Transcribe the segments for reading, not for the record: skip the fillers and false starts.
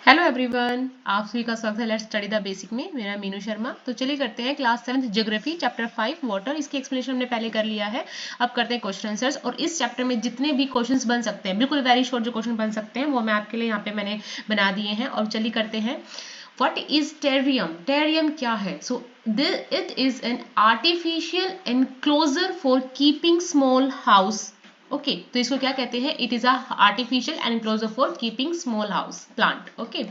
Hello everyone, आप सभी का स्वागत है लेट्स स्टडी द बेसिक में। मेरा मीनू शर्मा। तो चलिए करते हैं क्लास 7 ज्योग्राफी चैप्टर 5 वाटर। इसकी एक्सप्लेनेशन हमने पहले कर लिया है। अब करते हैं क्वेश्चन आंसर्स। और इस चैप्टर में जितने भी क्वेश्चंस बन सकते हैं, बिल्कुल वेरी शॉर्ट जो क्वेश्चन बन सकते हैं वो मैं आपके लिए यहाँ पे मैंने बना दिए हैं। और चलिए करते हैं। What is टेरियम? टेरियम क्या है? सो it is an artificial enclosure for keeping small house. Okay, तो इसको क्या कहते हैं? It is a artificial enclosure for keeping small house plant. Okay,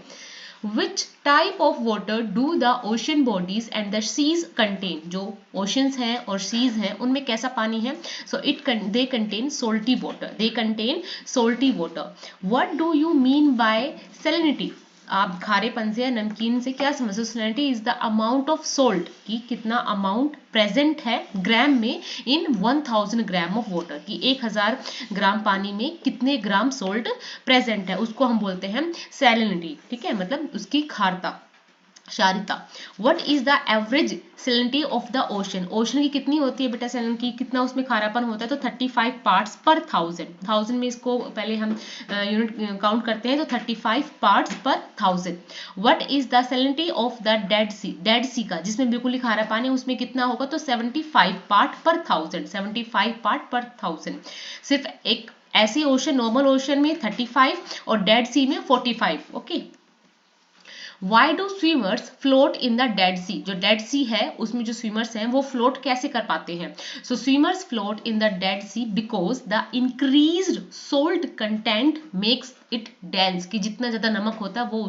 which type of water do the ocean bodies and the seas contain? जो oceans हैं और seas हैं उनमें कैसा पानी है? So they contain salty water. They contain salty water. What do you mean by salinity? आप खारेपन से या नमकीन से क्या समझते हो? Salinity is the amount of salt, कि कितना अमाउंट प्रेजेंट है ग्राम में इन 1000 ग्राम ऑफ वाटर, कि 1000 ग्राम पानी में कितने ग्राम सोल्ट प्रेजेंट है, उसको हम बोलते हैं सैलिनिटी। ठीक है, मतलब उसकी खारता, क्षारीयता। What is the average salinity of the ocean? Ocean की कितनी होती है बेटा सैलिनिटी, कितना उसमें खारापन होता है? तो 35 पार्ट्स पर 1000 में इसको पहले हम यूनिट काउंट करते हैं, तो 35 पार्ट्स पर 1000। What is the salinity of the Dead Sea? Dead Sea का जिसमें बिल्कुल ही खारा पानी, उसमें कितना होगा? तो 75 पार्ट पर 1000। 75 पार्ट पर 1000। सिर्फ एक ऐसे ओशन, नॉर्मल ओशन में 35 और डेड सी में 45। Okay, Why do swimmers float in the Dead Sea? जो Dead Sea है उसमें जो swimmers हैं वो float कैसे कर पाते हैं? So swimmers float in the Dead Sea because the increased salt content makes it dense, कि जितना ज्यादा नमक होता है वो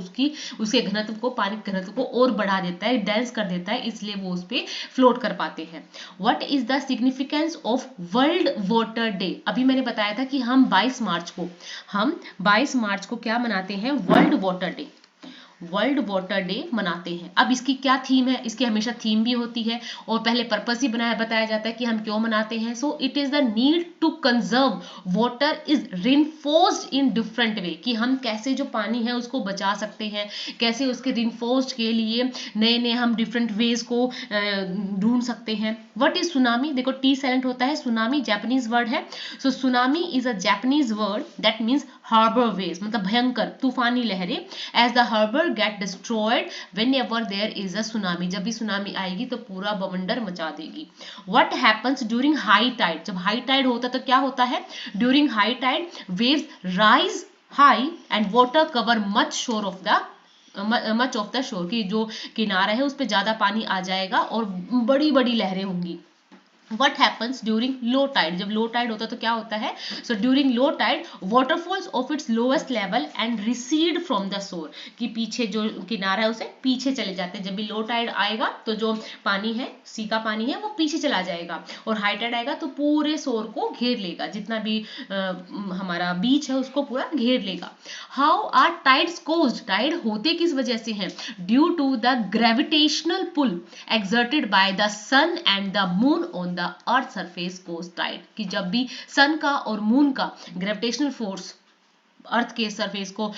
उसके घनत्व को, पानी के घनत्व को और बढ़ा देता है, डेंस कर देता है, इसलिए वो उस पे फ्लोट कर पाते हैं। What is the significance of World Water Day? अभी मैंने बताया था कि हम 22 मार्च को क्या मनाते हैं? World water day. World water day मनाते हैं। अब इसकी क्या थीम है? इसकी हमेशा थीम भी होती है और पहले पर्पस ही बताया जाता है कि हम क्यों मनाते हैं। So it is the need to conserve water is reinforced in different way, कि हम कैसे जो पानी है उसको बचा सकते हैं, कैसे उसके रिनफोर्स्ड के लिए नए नए हम डिफरेंट वेज को ढूंढ सकते हैं। What is tsunami? देखो टी साइलेंट होता है, सुनामी जापानीज वर्ड है। So tsunami is a Japanese word that means harbour waves, मतलब भयंकर तूफानी लहरें। As the harbour get destroyed whenever there is a tsunami, जब भी सुनामी आएगी तो पूरा बवंडर मचा देगी। What happens during high tide? जब हाई टाइड होता है तो क्या होता है? During high tide waves rise high and water cover much of the shore, की जो किनारा है उस पर ज्यादा पानी आ जाएगा और बड़ी बड़ी लहरें होंगी। What happens during low tide? जब low tide होता है तो क्या होता है? So during low tide waterfalls of its lowest level and recede from the shore, कि पीछे जो किनारा है उसे पीछे चले जाते हैं। जब भी low tide आएगा तो जो पानी है, सी का पानी है, वो पीछे चला जाएगा, और हाई टाइड आएगा तो पूरे शोर को घेर लेगा, जितना भी हमारा बीच है उसको पूरा घेर लेगा। How are tides caused? Tide होते किस वजह से हैं? Due to the gravitational pull exerted by the sun and the moon on the earth surface cause tide, कि जब भी सन का और मून का ग्रेविटेशनल फोर्स अर्थ के सरफेस को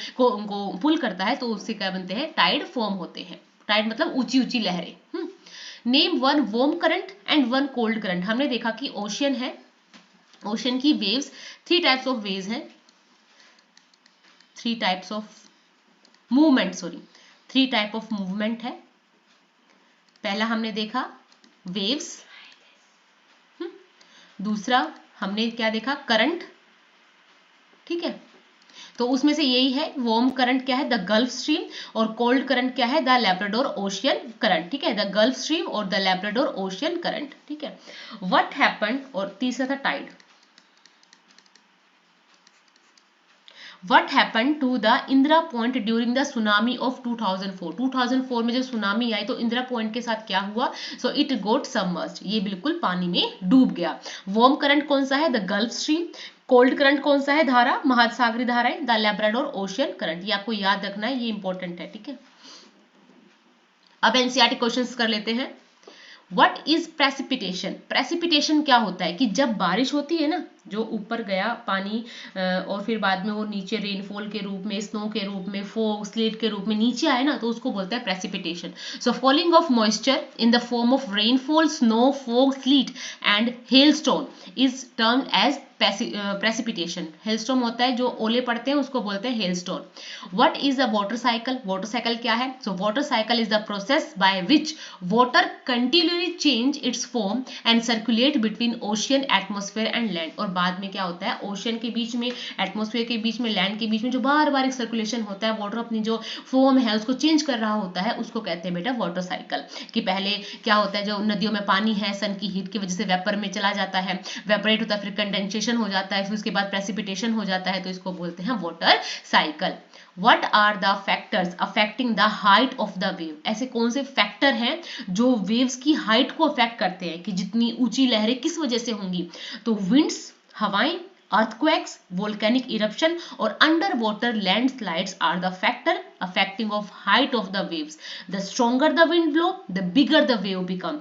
पुल करता है तो उससे क्या बनते हैं? टाइड फॉर्म होते हैं। टाइड मतलब ऊंची ऊंची लहरें। Name one warm current and one cold current. हमने देखा कि ओशियन है, ओशियन की वेव्स 3 टाइप्स ऑफ वेव्स हैं, 3 types of movement, 3 type of movement है। पहला हमने देखा वेव्स, दूसरा हमने क्या देखा? करंट। ठीक है, तो उसमें से यही है, वार्म करंट क्या है? द गल्फ स्ट्रीम, और कोल्ड करंट क्या है? The Labrador ocean current. ठीक है, द गल्फ स्ट्रीम और द लैब्राडोर ओशियन करंट। ठीक है, व्हाट हैपेंड, और तीसरा था Tide. What happened to the Indra Point during the tsunami of 2004? 2004 में जब सुनामी आई तो इंदिरा पॉइंट के साथ क्या हुआ? So it got submerged, ये बिल्कुल पानी में डूब गया। वार्म करंट कौन सा है? The gulf stream. Cold current कौन सा है? धारा, महासागरीय धाराएं, द लैब्राडोर ओशियन करंट। ये आपको याद रखना है, ये इंपॉर्टेंट है। ठीक है, अब एनसीईआरटी क्वेश्चंस कर लेते हैं। What is precipitation? प्रेसिपिटेशन क्या होता है? कि जब बारिश होती है ना, जो ऊपर गया पानी और फिर बाद में वो नीचे रेनफॉल के रूप में, स्नो के रूप में, फॉग, स्लेट के रूप में नीचे आए ना, तो उसको बोलते हैं precipitation. So falling of moisture in the form of rainfall, snow, fog, sleet and hailstone is termed as precipitation, hailstorm होता है जो ओले पड़ते हैं उसको बोलते हैं hailstorm. What is a water cycle? Water cycle क्या है? So water cycle is the process by which water continually change its form and circulate between ocean, atmosphere and land. और बाद में क्या होता है, ओशियन के बीच में, एटमॉस्फेयर के बीच में, लैंड के बीच में जो बार बार एक सर्कुलेशन होता है, वाटर अपनी जो फॉर्म है उसको चेंज कर रहा होता है, उसको कहते हैं बेटा वाटर साइकिल। कि पहले क्या होता है, जो नदियों में पानी है सन की हीट की वजह से वेपर में चला जाता है, वेपरेट होता है, फिर कंडेंसेशन हो जाता है, फिर उसके बाद प्रेसिपिटेशन हो जाता है, तो इसको बोलते हैं water cycle. What are the factors affecting the height of the wave? ऐसे कौन से फैक्टर हैं जो वेव्स की हाइट को अफेक्ट करते हैं कि जितनी ऊंची लहरें किस वजह से होंगी? तो विंड्स, हवाएं, earthquakes, volcanic eruption और underwater landslides are the factor affecting of height of the waves. The stronger the wind blow, the bigger the wave become.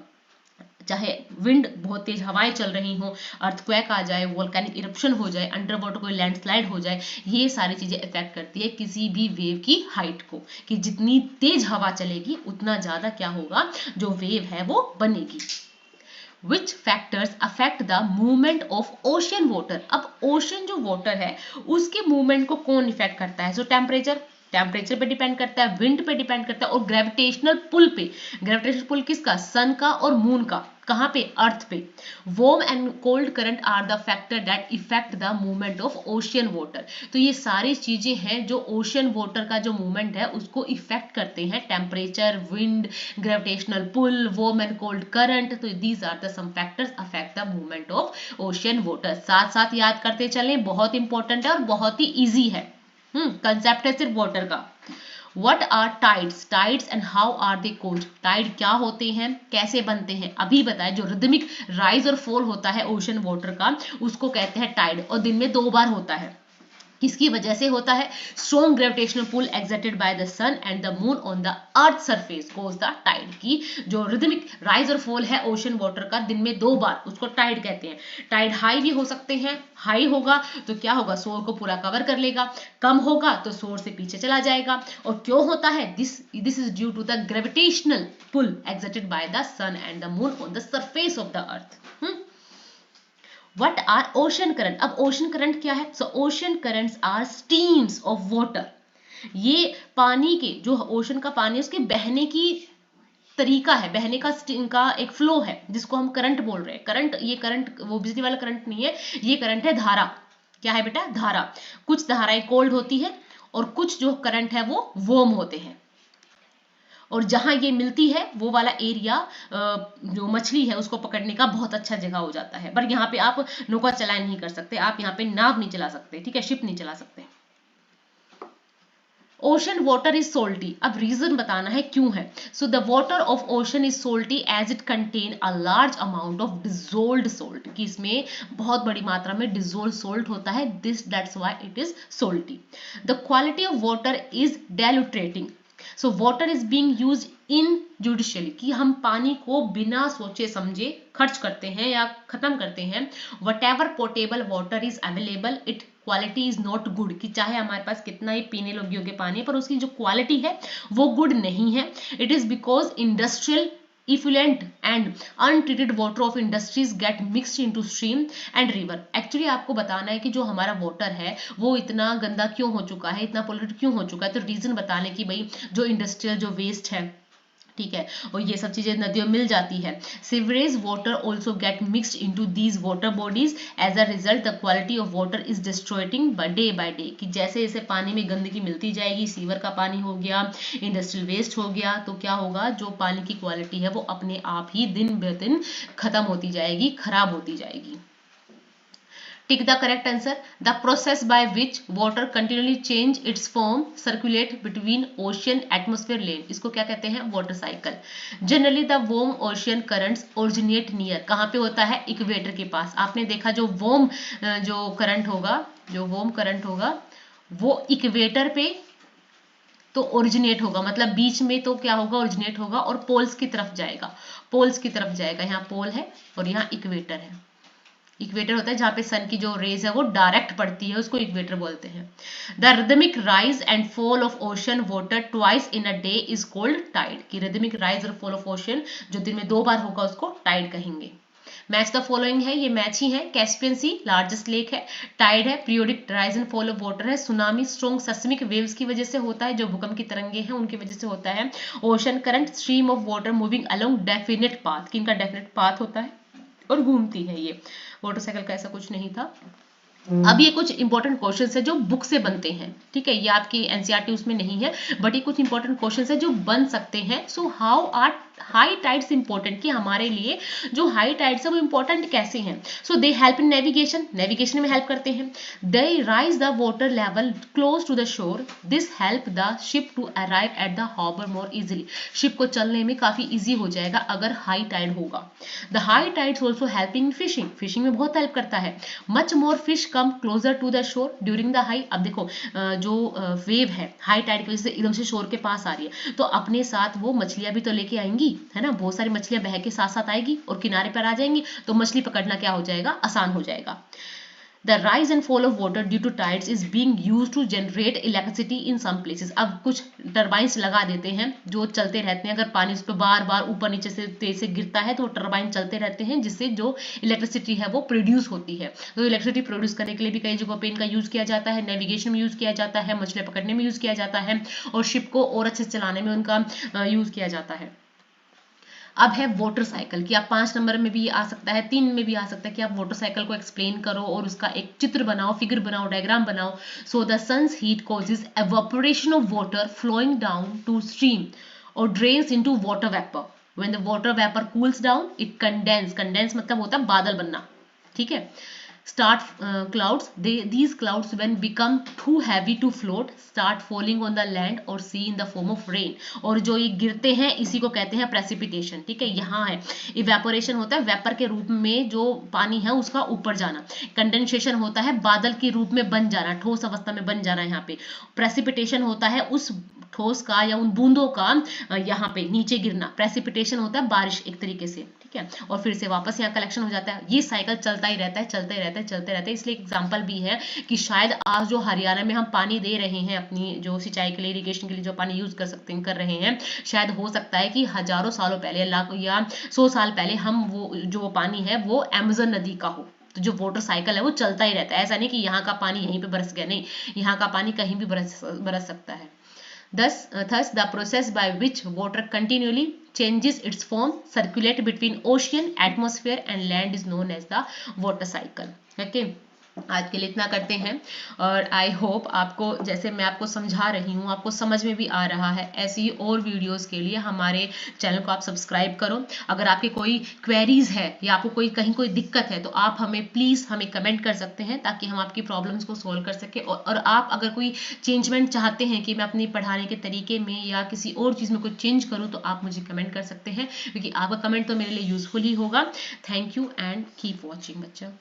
चाहे विंड बहुत तेज हवाएं चल रही हो, अर्थक्वेक आ जाए, वोल्केनिक इरप्शन हो जाए, अंडर वाटर कोई लैंडस्लाइड हो जाए, ये सारी चीजें इफेक्ट करती है किसी भी वेव की हाइट को, कि जितनी तेज हवा चलेगी उतना ज्यादा क्या होगा, जो वेव है वो बनेगी। Which factors affect the movement of ocean water? अब ओशन जो वाटर है उसके मूवमेंट को कौन इफेक्ट करता है? सो टेम्परेचर पे डिपेंड करता है, विंड पे डिपेंड करता है और ग्रेविटेशनल पुल पे। ग्रेविटेशनल पुल किसका? सन का और मून का। कहाँ पे? अर्थ पे। Warm and cold current are the factor that affect the movement of ocean water. तो ये सारी चीजें हैं जो ओशियन वाटर का जो मूवमेंट है उसको इफेक्ट करते हैं। Temperature, wind, gravitational pull, warm and cold current, तो these are the some factors affect the movement of ocean water. साथ साथ याद करते चलें, बहुत इंपॉर्टेंट है और बहुत ही ईजी है। कंसेप्ट है सिर्फ वाटर का। What are tides? Tides and how are they caused? Tide क्या होते हैं, कैसे बनते हैं, अभी बताए। जो रिदमिक राइज और फॉल होता है ओशन वाटर का उसको कहते हैं टाइड, और दिन में 2 बार होता है। किसकी वजह से होता है? Strong gravitational pull exerted by the sun and the moon on the earth surface cause the tide. की जो रिदमिक राइज और फॉल है ओशन वाटर का दिन में 2 बार, उसको टाइड कहते हैं। टाइड हाई भी हो सकते हैं, हाई होगा तो क्या होगा, शोर को पूरा कवर कर लेगा, कम होगा तो शोर से पीछे चला जाएगा। और क्यों होता है? This is due to the gravitational pull exerted by the sun and the moon on the surface of the earth. What are ocean current? अब ocean current क्या है? So ocean currents are streams of water. ये पानी के, जो ocean का पानी है उसके बहने की तरीका है, बहने का एक फ्लो है जिसको हम करंट बोल रहे हैं। करंट, ये करंट वो बिजली वाला करंट नहीं है, ये करंट है धारा। क्या है बेटा? धारा। कुछ धाराएं कोल्ड होती है और कुछ जो करंट है वो वार्म होते हैं। और जहां ये मिलती है वो वाला एरिया जो मछली है उसको पकड़ने का बहुत अच्छा जगह हो जाता है। पर यहाँ पे आप नौका चलाएं नहीं कर सकते, आप यहाँ पे नाव नहीं चला सकते, ठीक है, शिप नहीं चला सकते। Ocean water is salty. अब रीजन बताना है क्यों है। So the water of ocean is salty as it contain a large amount of dissolved salt, कि इसमें बहुत बड़ी मात्रा में डिजोल्व सोल्ट होता है, that's why it is salty. The quality of water is deteriorating. So water is being used in judiciously, कि हम पानी को बिना सोचे समझे खर्च करते हैं या खत्म करते हैं। What ever portable water is available, it quality is not good, कि चाहे हमारे पास कितना ही पीने योग्य पानी है पर उसकी जो क्वालिटी है वो गुड नहीं है। It is because industrial effluent and untreated water of industries get mixed into stream and river। Actually आपको बताना है कि जो हमारा वाटर है वो इतना गंदा क्यों हो चुका है, इतना पोल्यूटेड क्यों हो चुका है। तो रीजन बताने की भाई जो इंडस्ट्रियल जो वेस्ट है, ठीक है, और ये सब चीजें नदियों में मिल जाती है। Sewerage water also get mixed into these water bodies, as a result the quality of water is deteriorating day by day, कि जैसे जैसे पानी में गंदगी मिलती जाएगी, सीवर का पानी हो गया, इंडस्ट्रियल वेस्ट हो गया, तो क्या होगा, जो पानी की क्वालिटी है वो अपने आप ही दिन ब दिन खत्म होती जाएगी, खराब होती जाएगी। Tick the correct answer. The process by which water continually change its form, circulate between ocean, atmosphere, land. इसको क्या कहते हैं? Water cycle. Generally the warm ocean currents originate near. कहाँ पे होता है? इक्वेटर के पास। आपने देखा जो warm जो करंट होगा वो इक्वेटर पे तो ओरिजिनेट होगा, मतलब बीच में तो क्या होगा, ओरिजिनेट होगा और पोल्स की तरफ जाएगा। यहाँ पोल है और यहाँ इक्वेटर है। इक्वेटर होता है जहां पे सन की जो रेज है वो डायरेक्ट पड़ती है, उसको इक्वेटर बोलते हैं। The rhythmic rise and fall of ocean water twice in a day is called tide, कि रिदमिक राइज और फॉल ऑफ ओशन जो दिन में 2 बार होगा उसको टाइड कहेंगे। मैच द फॉलोइंग है, ये मैच ही है। कैस्पियन सी लार्जेस्ट लेक है, टाइड है, periodic rise and fall of water है, सुनामी स्ट्रॉन्ग सेस्मिक वेव्स की वजह से होता है, जो भूकंप की तरंगे हैं उनकी वजह से होता है। Ocean current, stream of water moving along definite path, किनका डेफिनेट पाथ होता है और घूमती है। ये वाटर साइकिल का ऐसा कुछ नहीं था। अब ये कुछ इंपॉर्टेंट क्वेश्चंस है जो बुक से बनते हैं, ठीक है, ये आपकी एनसीईआरटी उसमें नहीं है, बट ये कुछ इंपॉर्टेंट क्वेश्चंस है जो बन सकते हैं। So how are high tides important, कि हमारे लिए जो हाई टाइड्स है वो इंपॉर्टेंट कैसे हैं। So they help in navigation, navigation में हेल्प करते हैं। They raise the water level close to the shore, this help the ship to arrive at the harbour more easily, ship को चलने में काफी इजी हो जाएगा अगर हाई टाइड होगा। The high tides also help in fishing, fishing में बहुत हेल्प करता है। Much more fish come closer to the shore during the high, अब देखो जो वेव है हाई टाइड की वजह से एकदम से शोर के पास आ रही है, तो अपने साथ वो मछलियां भी तो लेके आएंगी, है ना, बहुत सारी मछलियां बह के साथ साथ आएगी और किनारे पर आ जाएंगी, तो मछली पकड़ना क्या हो जाएगा, आसान हो जाएगा। The rise and fall of water due to tides is being used to generate electricity in some places. अब कुछ टरबाइंस लगा देते हैं जो चलते रहते हैं, अगर पानी उस पर बार बार ऊपर नीचे से तेज से गिरता है तो टरबाइन चलते रहते हैं, जिससे जो इलेक्ट्रिसिटी है वो प्रोड्यूस होती है। तो इलेक्ट्रिसिटी प्रोड्यूस करने के लिए भी कई जगहों पे इनका यूज किया जाता है, नेविगेशन में यूज किया जाता है, मछलियां पकड़ने में यूज किया जाता है, और शिप को और अच्छे से चलाने में उनका यूज किया जाता है। अब है वाटर साइकिल, कि आप 5 नंबर में भी आ सकता है, 3 में भी आ सकता है, कि आप वाटर साइकिल को एक्सप्लेन करो और उसका एक चित्र बनाओ, फिगर बनाओ, डायग्राम बनाओ। So the sun's heat causes evaporation of water flowing down to stream और drains into water vapour. When the water vapour cools down it condense, condense मतलब होता है बादल बनना, ठीक है। Start clouds, these clouds when become too heavy to float start falling on the land or sea in the form of rain, और जो ये गिरते हैं इसी को कहते हैं precipitation, ठीक है। यहाँ है evaporation होता है वेपर के रूप में जो पानी है उसका ऊपर जाना, condensation होता है बादल के रूप में बन जाना, ठोस अवस्था में बन जाना, यहाँ पे precipitation होता है उस ठोस का या उन बूंदों का यहाँ पे नीचे गिरना, प्रेसिपिटेशन होता है बारिश एक तरीके से, ठीक है, और फिर से वापस यहाँ कलेक्शन हो जाता है। ये साइकिल चलता ही रहता है, चलते रहता है, चलते रहता है। इसलिए एग्जांपल भी है कि शायद आज जो हरियाणा में हम पानी दे रहे हैं अपनी जो सिंचाई के लिए, इरिगेशन के लिए जो पानी यूज कर सकते हैं, कर रहे हैं, शायद हो सकता है कि हजारों सालों पहले, लाख या 100 साल पहले हम वो जो पानी है वो अमेज़न नदी का हो। तो जो वाटर साइकिल है वो चलता ही रहता है, ऐसा नहीं कि यहाँ का पानी यहीं पे बरस गया, नहीं, यहाँ का पानी कहीं भी बरस सकता है। Thus, the process by which water continually changes its form, circulate between ocean, atmosphere and land is known as the water cycle. Okay. आज के लिए इतना करते हैं, और आई होप आपको, जैसे मैं आपको समझा रही हूँ, आपको समझ में भी आ रहा है। ऐसी और वीडियोस के लिए हमारे चैनल को आप सब्सक्राइब करो। अगर आपके कोई क्वेरीज है या आपको कहीं कोई दिक्कत है तो आप हमें प्लीज़ हमें कमेंट कर सकते हैं, ताकि हम आपकी प्रॉब्लम्स को सोल्व कर सकें। और आप अगर कोई चेंजमेंट चाहते हैं कि मैं अपने पढ़ाने के तरीके में या किसी और चीज़ में कुछ चेंज करूँ, तो आप मुझे कमेंट कर सकते हैं, क्योंकि आपका कमेंट तो मेरे लिए यूजफुल ही होगा। Thank you and keep watching बच्चा।